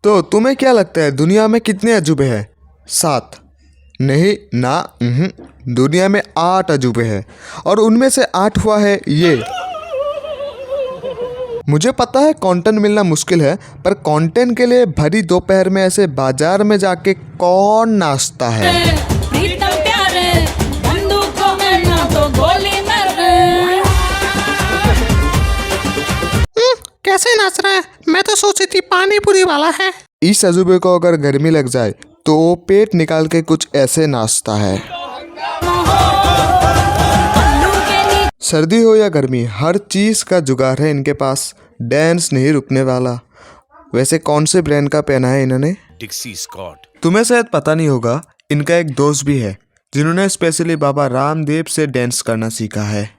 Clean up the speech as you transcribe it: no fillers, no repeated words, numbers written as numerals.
तो तुम्हें क्या लगता है दुनिया में कितने अजूबे हैं? 7? नहीं ना, दुनिया में 8 अजूबे हैं और उनमें से 8वां है ये। मुझे पता है कंटेंट मिलना मुश्किल है, पर कंटेंट के लिए भरी दोपहर में ऐसे बाजार में जाके कौन नाचता है? कैसे नाच रहा है? मैं तो सोची थी पानी पूरी वाला है। इस अजूबे को अगर गर्मी लग जाए तो वो पेट निकाल के कुछ ऐसे नाचता है। सर्दी हो या गर्मी, हर चीज का जुगाड़ है इनके पास। डांस नहीं रुकने वाला। वैसे कौन से ब्रांड का पहना है इन्होंने? डिक्सी स्कॉट। तुम्हें शायद पता नहीं होगा, इनका एक दोस्त भी है जिन्होंने स्पेशली बाबा रामदेव से डांस करना सीखा है।